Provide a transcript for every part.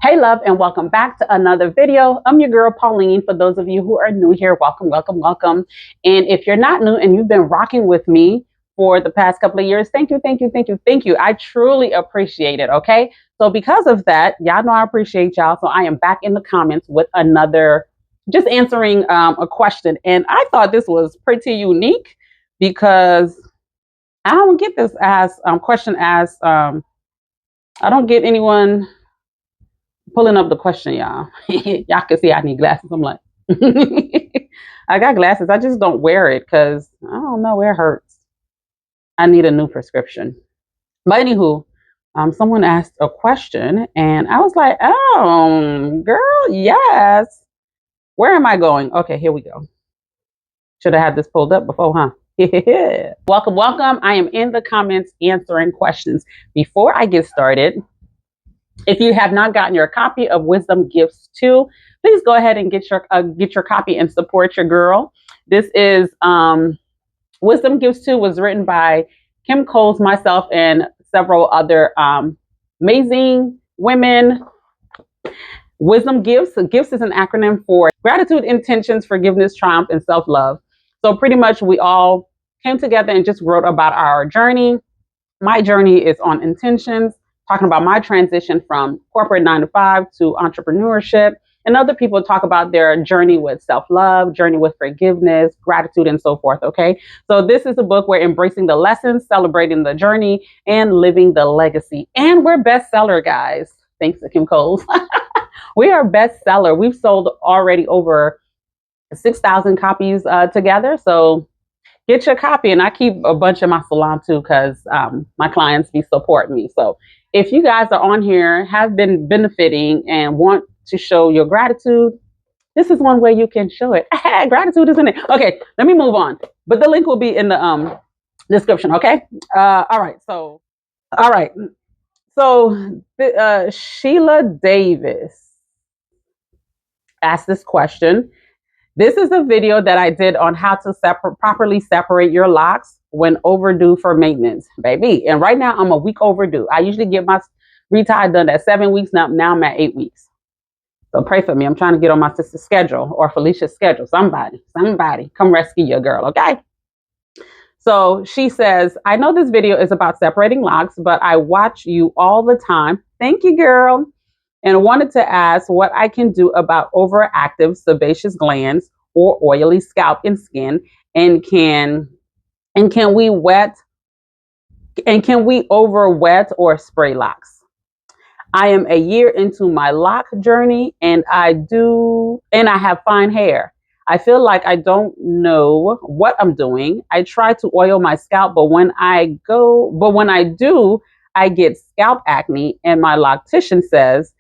Hey love, and welcome back to another video. I'm your girl Pauline. For those of you who are new here, welcome, welcome, welcome. And if you're not new and you've been rocking with me for the past couple of years, thank you, thank you, thank you, thank you. I truly appreciate it. Okay. So because of that, y'all know I appreciate y'all. So I am back in the comments with another, just answering a question. And I thought this was pretty unique because I don't get this question asked. I don't get anyone pulling up the question, y'all. Y'all can see I need glasses. I'm like, I got glasses. I just don't wear it because I don't know, it hurts. I need a new prescription. But anywho, someone asked a question and I was like, oh, girl, yes. Where am I going? Okay, here we go. Should have had this pulled up before, huh? Welcome, welcome. I am in the comments answering questions. Before I get started, if you have not gotten your copy of Wisdom Gifts 2, please go ahead and get your copy and support your girl. This is Wisdom Gifts 2 was written by Kim Coles, myself, and several other amazing women. Wisdom Gifts. Gifts is an acronym for gratitude, intentions, forgiveness, triumph, and self-love. So pretty much we all came together and just wrote about our journey. My journey is on intentions, talking about my transition from corporate 9-to-5 to entrepreneurship. And other people talk about their journey with self-love, journey with forgiveness, gratitude, and so forth. Okay. So this is a book where embracing the lessons, celebrating the journey, and living the legacy. And we're bestseller, guys. Thanks to Kim Coles. We are bestseller. We've sold already over 6,000 copies together. So get your copy. And I keep a bunch in my salon too, because my clients be supporting me. So if you guys are on here, have been benefiting and want to show your gratitude, this is one way you can show it. Gratitude isn't it? Okay, let me move on. But the link will be in the description. Okay. All right. So Sheila Davis asked this question. This is a video that I did on how to properly separate your locks when overdue for maintenance, baby. And right now I'm a week overdue. I usually get my retie done at 7 weeks. Now I'm at 8 weeks. So pray for me. I'm trying to get on my sister's schedule or Felicia's schedule. Somebody come rescue your girl. Okay. So she says, I know this video is about separating locks, but I watch you all the time. Thank you, girl. And wanted to ask what I can do about overactive sebaceous glands or oily scalp and skin, and can we over wet or spray locks? I am a year into my lock journey and I have fine hair. I feel like I don't know what I'm doing. I try to oil my scalp, but when I do, I get scalp acne, and my loctician says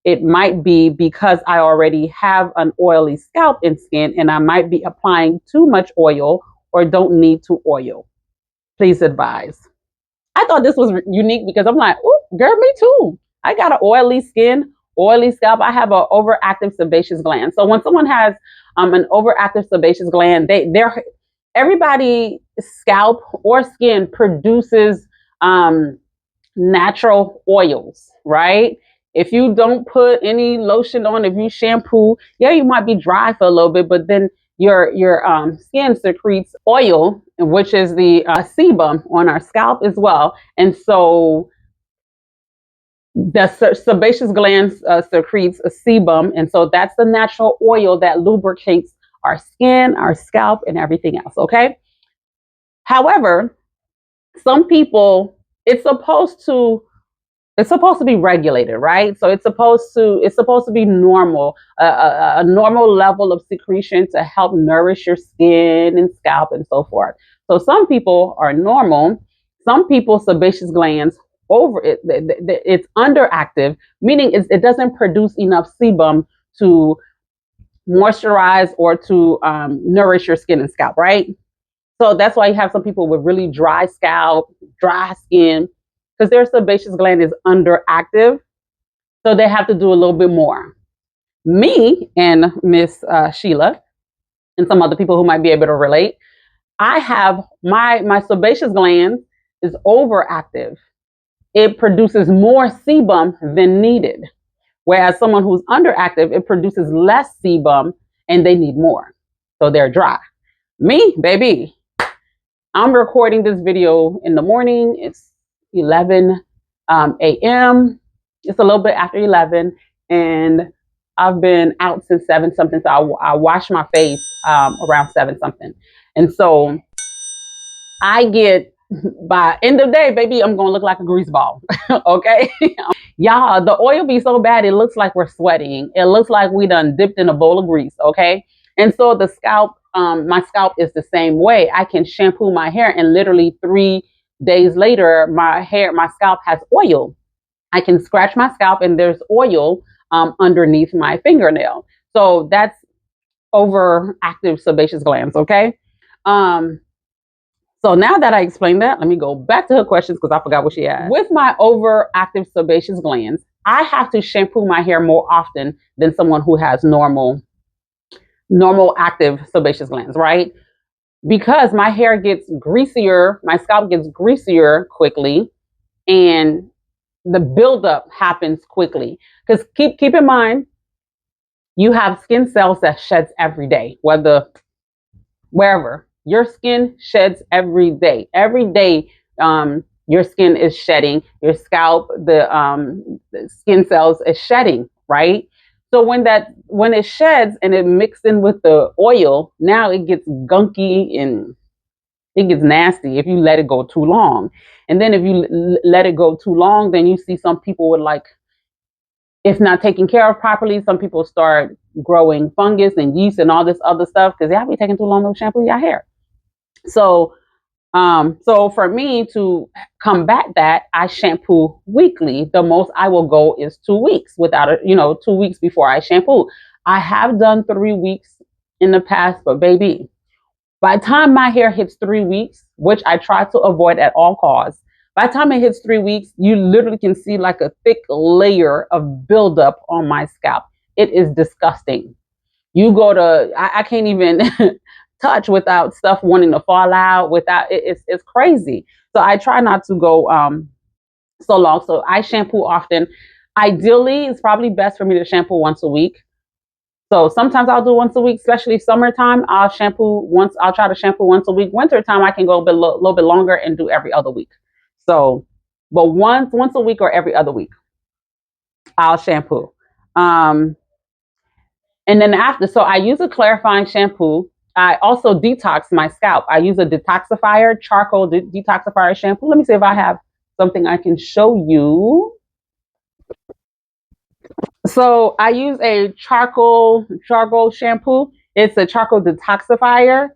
it might be because I already have an oily scalp and skin and I might be applying too much oil or don't need to oil. Please advise. I thought this was unique because I'm like, oh, girl, me too. I got an oily skin, oily scalp. I have an overactive sebaceous gland. So when someone has an overactive sebaceous gland, everybody's scalp or skin produces natural oils, right? If you don't put any lotion on, if you shampoo, yeah, you might be dry for a little bit, but then your skin secretes oil, which is the sebum on our scalp as well. And so the sebaceous glands secretes a sebum. And so that's the natural oil that lubricates our skin, our scalp, and everything else. Okay. However, some people, it's supposed to be regulated, right? So it's supposed to be normal, a normal level of secretion to help nourish your skin and scalp and so forth. So some people are normal. Some people sebaceous glands it's underactive, meaning it doesn't produce enough sebum to moisturize or to nourish your skin and scalp, right? So that's why you have some people with really dry scalp, dry skin, because their sebaceous gland is underactive. So they have to do a little bit more. Me and Miss Sheila and some other people who might be able to relate, I have my sebaceous gland is overactive. It produces more sebum than needed, Whereas someone who's underactive, it produces less sebum and they need more. So they're dry. Me, baby, I'm recording this video in the morning. It's 11 a.m. It's a little bit after 11, and I've been out since 7 something. So I wash my face around 7 something. And so I get, by end of day, baby, I'm going to look like a grease ball. Okay. Y'all, the oil be so bad, it looks like we're sweating. It looks like we done dipped in a bowl of grease. Okay. And so the scalp, my scalp is the same way. I can shampoo my hair and literally 3 days later, my scalp has oil. I can scratch my scalp and there's oil underneath my fingernail. So that's overactive sebaceous glands. Okay. So now that I explained that, let me go back to her questions because I forgot what she asked. With my overactive sebaceous glands, I have to shampoo my hair more often than someone who has normal active sebaceous glands, right? Because my hair gets greasier, my scalp gets greasier quickly, and the buildup happens quickly. Because keep in mind, you have skin cells that sheds every day, wherever. Your skin sheds every day. Every day, your skin is shedding. Your scalp, the skin cells is shedding, right? So when it sheds and it mixes in with the oil, now it gets gunky and it gets nasty if you let it go too long. And then if you let it go too long, then you see some people with, like, if not taken care of properly, some people start growing fungus and yeast and all this other stuff because y'all be taking too long to shampoo your hair. So for me to combat that, I shampoo weekly. The most I will go is 2 weeks without 2 weeks before I shampoo. I have done 3 weeks in the past, but baby, by the time my hair hits 3 weeks, which I try to avoid at all costs, by the time it hits 3 weeks, you literally can see like a thick layer of buildup on my scalp. It is disgusting. You go to, I can't even touch without stuff wanting to fall out. It's crazy. So I try not to go so long. So I shampoo often. Ideally, it's probably best for me to shampoo once a week. So sometimes I'll do once a week, especially summertime. I'll try to shampoo once a week. Wintertime, I can go a little bit longer and do every other week. So, but once a week or every other week, I'll shampoo. And then after, so I use a clarifying shampoo. I also detox my scalp. I use a detoxifier, charcoal detoxifier shampoo. Let me see if I have something I can show you. So I use a charcoal shampoo. It's a charcoal detoxifier.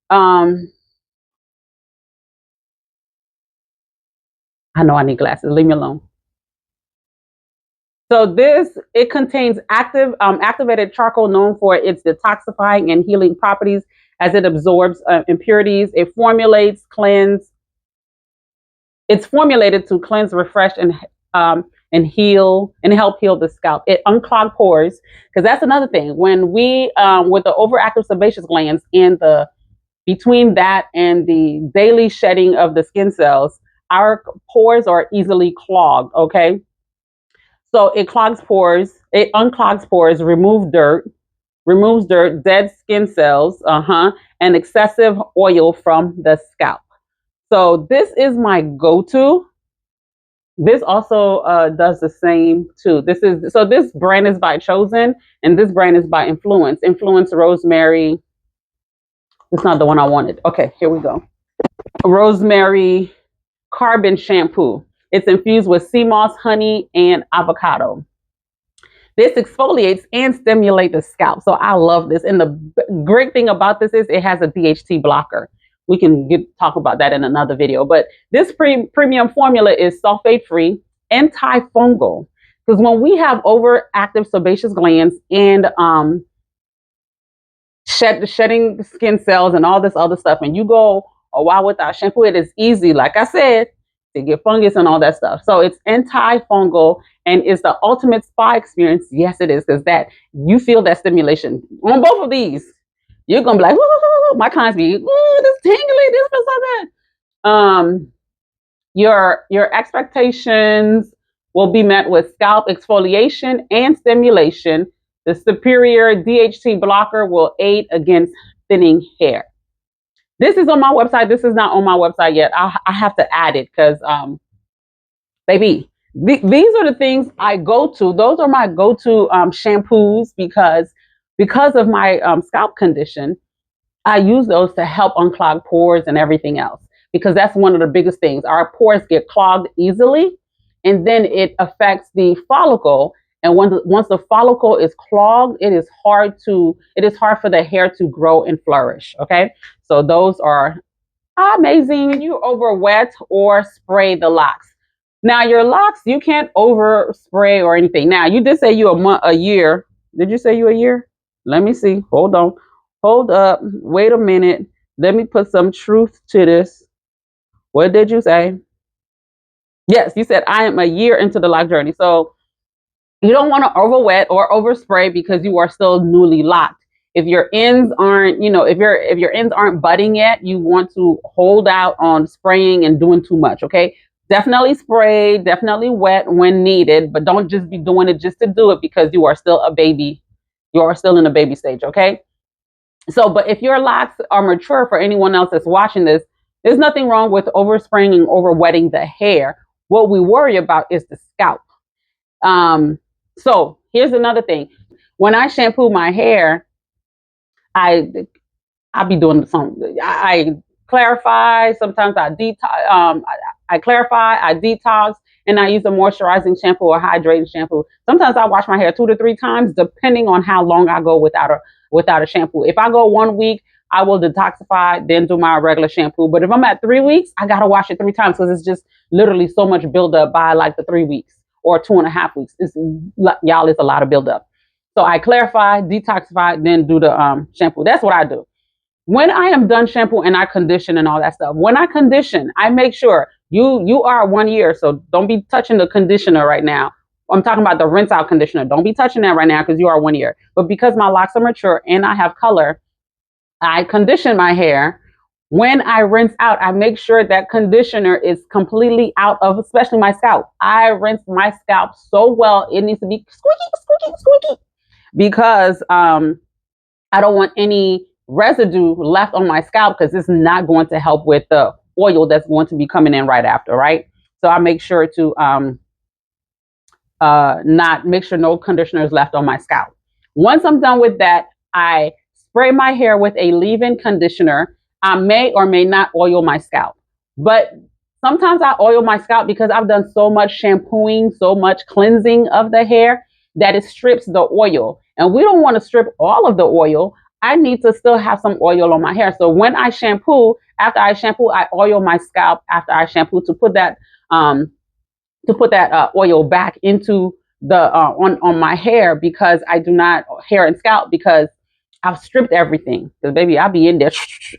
I know I need glasses. Leave me alone. So it contains activated charcoal, known for its detoxifying and healing properties as it absorbs impurities. It's formulated to cleanse, refresh, and heal and help heal the scalp. It unclogs pores, because that's another thing. When we with the overactive sebaceous glands and between that and the daily shedding of the skin cells, our pores are easily clogged. Okay. So it clogs pores, it unclogs pores, removes dirt, dead skin cells, and excessive oil from the scalp. So this is my go-to. This also does the same too. This brand is by Chosen, and this brand is by Influence. Influence Rosemary. It's not the one I wanted. Okay, here we go. Rosemary Carbon Shampoo. It's infused with sea moss, honey, and avocado. This exfoliates and stimulates the scalp. So I love this. And the great thing about this is it has a DHT blocker. We can talk about that in another video. But this premium formula is sulfate-free, antifungal. Because when we have overactive sebaceous glands and shedding skin cells and all this other stuff, and you go a while without shampoo, it is easy, like I said, to get fungus and all that stuff. So it's antifungal and it's the ultimate spa experience. Yes, it is, because that you feel that stimulation on both of these. You're gonna be like, woo, my clients be, ooh, this tingly, this feels so good. Your expectations will be met with scalp exfoliation and stimulation. The superior DHT blocker will aid against thinning hair. This is on my website. This is not on my website yet. I have to add it because, baby, these are the things I go to. Those are my go-to shampoos because of my scalp condition. I use those to help unclog pores and everything else because that's one of the biggest things. Our pores get clogged easily, and then it affects the follicle. And once the follicle is clogged, it is hard for the hair to grow and flourish. Okay, so those are amazing. You over wet or spray the locks. Now your locks, you can't over spray or anything. Now you did say you a year. Did you say you a year? Let me see. Hold on. Hold up. Wait a minute. Let me put some truth to this. What did you say? Yes, you said I am a year into the lock journey. So you don't want to over wet or over spray because you are still newly locked. If your ends aren't, if your ends aren't budding yet, you want to hold out on spraying and doing too much. Okay. Definitely spray, definitely wet when needed, but don't just be doing it just to do it because you are still a baby. You are still in the baby stage. Okay. So, but if your locks are mature, for anyone else that's watching this, there's nothing wrong with overspraying and over wetting the hair. What we worry about is the scalp. So here's another thing. When I shampoo my hair, I be doing something. I clarify. Sometimes I detox. I clarify. I detox, and I use a moisturizing shampoo or hydrating shampoo. Sometimes I wash my hair 2 to 3 times, depending on how long I go without a shampoo. If I go 1 week, I will detoxify, then do my regular shampoo. But if I'm at 3 weeks, I gotta wash it 3 times because it's just literally so much buildup by like the 3 weeks or 2.5 weeks. It's a lot of buildup. So I clarify, detoxify, then do the shampoo. That's what I do. When I am done shampoo and I condition and all that stuff, when I condition, I make sure you are 1 year, so don't be touching the conditioner right now. I'm talking about the rinse out conditioner. Don't be touching that right now because you are 1 year. But because my locks are mature and I have color, I condition my hair. When I rinse out, I make sure that conditioner is completely out of, especially my scalp. I rinse my scalp so well, it needs to be squeaky, squeaky, squeaky, because I don't want any residue left on my scalp because it's not going to help with the oil that's going to be coming in right after, right? So I make sure to not make sure no conditioner is left on my scalp. Once I'm done with that, I spray my hair with a leave-in conditioner. I may or may not oil my scalp, but sometimes I oil my scalp because I've done so much shampooing, so much cleansing of the hair that it strips the oil. And we don't want to strip all of the oil. I need to still have some oil on my hair. So when I shampoo, after I shampoo, I oil my scalp after I shampoo to put that oil back into the on my hair, because I do not hair and scalp, because I've stripped everything. Because baby, I'll be in there.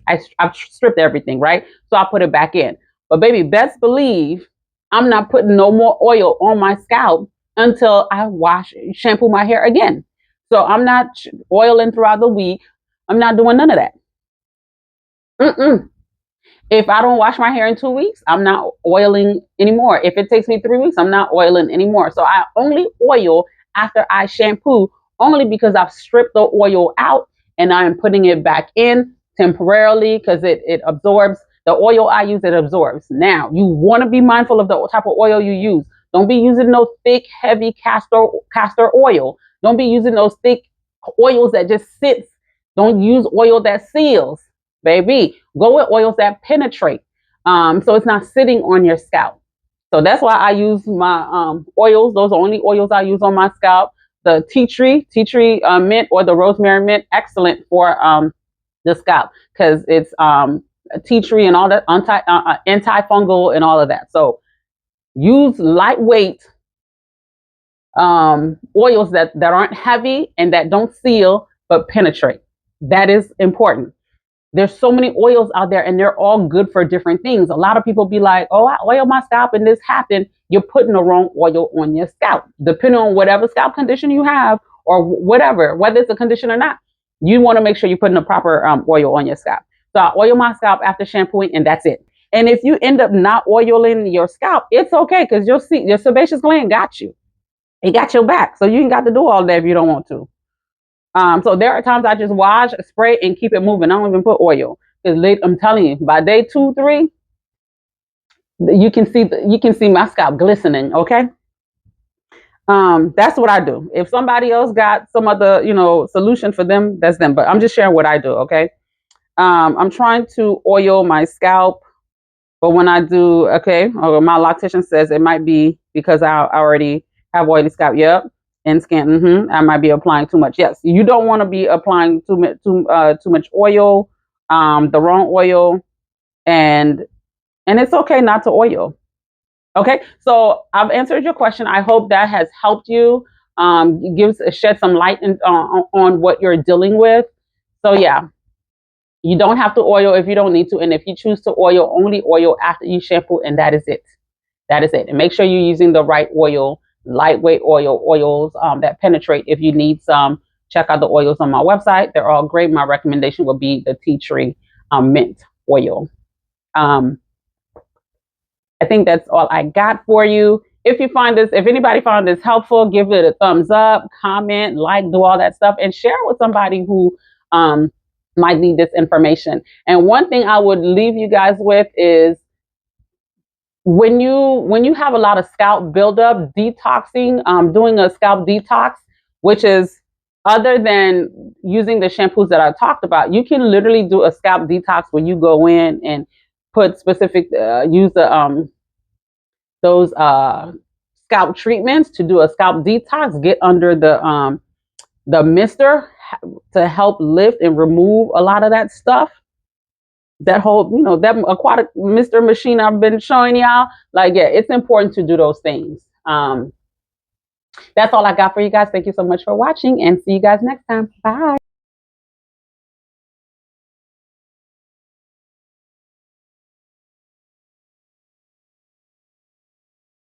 I've stripped everything, right? So I put it back in. But baby, best believe I'm not putting no more oil on my scalp until I shampoo my hair again. So I'm not oiling throughout the week. I'm not doing none of that. Mm-mm. If I don't wash my hair in 2 weeks, I'm not oiling anymore. If it takes me 3 weeks, I'm not oiling anymore. So I only oil after I shampoo, only because I've stripped the oil out and I'm putting it back in temporarily because it absorbs. The oil I use, it absorbs. Now, you want to be mindful of the type of oil you use. Don't be using no thick, heavy castor oil. Don't be using those thick oils that just sits. Don't use oil that seals. Baby, go with oils that penetrate, so it's not sitting on your scalp. So that's why I use my oils. Those are only oils I use on my scalp. The tea tree mint, or the rosemary mint, excellent for the scalp because it's tea tree and all that, antifungal and all of that. So use lightweight oils that aren't heavy and that don't seal but penetrate. That is important. There's so many oils out there and they're all good for different things. A lot of people be like, oh, I oil my scalp and this happened. You're putting the wrong oil on your scalp. Depending on whatever scalp condition you have or whatever, whether it's a condition or not, you want to make sure you're putting the proper oil on your scalp. So I oil my scalp after shampooing and that's it. And if you end up not oiling your scalp, it's okay, because you'll see your sebaceous gland got you. It got your back. So you ain't got to do all that if you don't want to. So there are times I just wash, spray, and keep it moving. I don't even put oil, because I'm telling you, by day 2, 3, you can see my scalp glistening. Okay. That's what I do. If somebody else got some other, solution for them, that's them. But I'm just sharing what I do. Okay. I'm trying to oil my scalp, but when I do, okay, or my loctician says it might be because I already have oily scalp. Yep. And skin. I might be applying too much. Yes. You don't want to be applying too much oil, the wrong oil, and it's okay not to oil. Okay, so I've answered your question. I hope that has helped you. Shed some light on what you're dealing with. So yeah, you don't have to oil if you don't need to, and if you choose to oil, only oil after you shampoo, and that is it. That is it. And make sure you're using the right oil, lightweight oils that penetrate. If you need some, check out the oils on my website. They're all great. My recommendation would be the tea tree mint oil. I think that's all I got for you. If anybody found this helpful, give it a thumbs up, comment, like, do all that stuff, and share with somebody who might need this information. And one thing I would leave you guys with is, when you have a lot of scalp buildup, detoxing, doing a scalp detox, which is other than using the shampoos that I talked about, you can literally do a scalp detox where you go in and put specific use those scalp treatments to do a scalp detox. Get under the mister to help lift and remove a lot of that stuff. That whole, that aquatic mister machine I've been showing y'all. Like, yeah, it's important to do those things. That's all I got for you guys. Thank you so much for watching, and see you guys next time. Bye.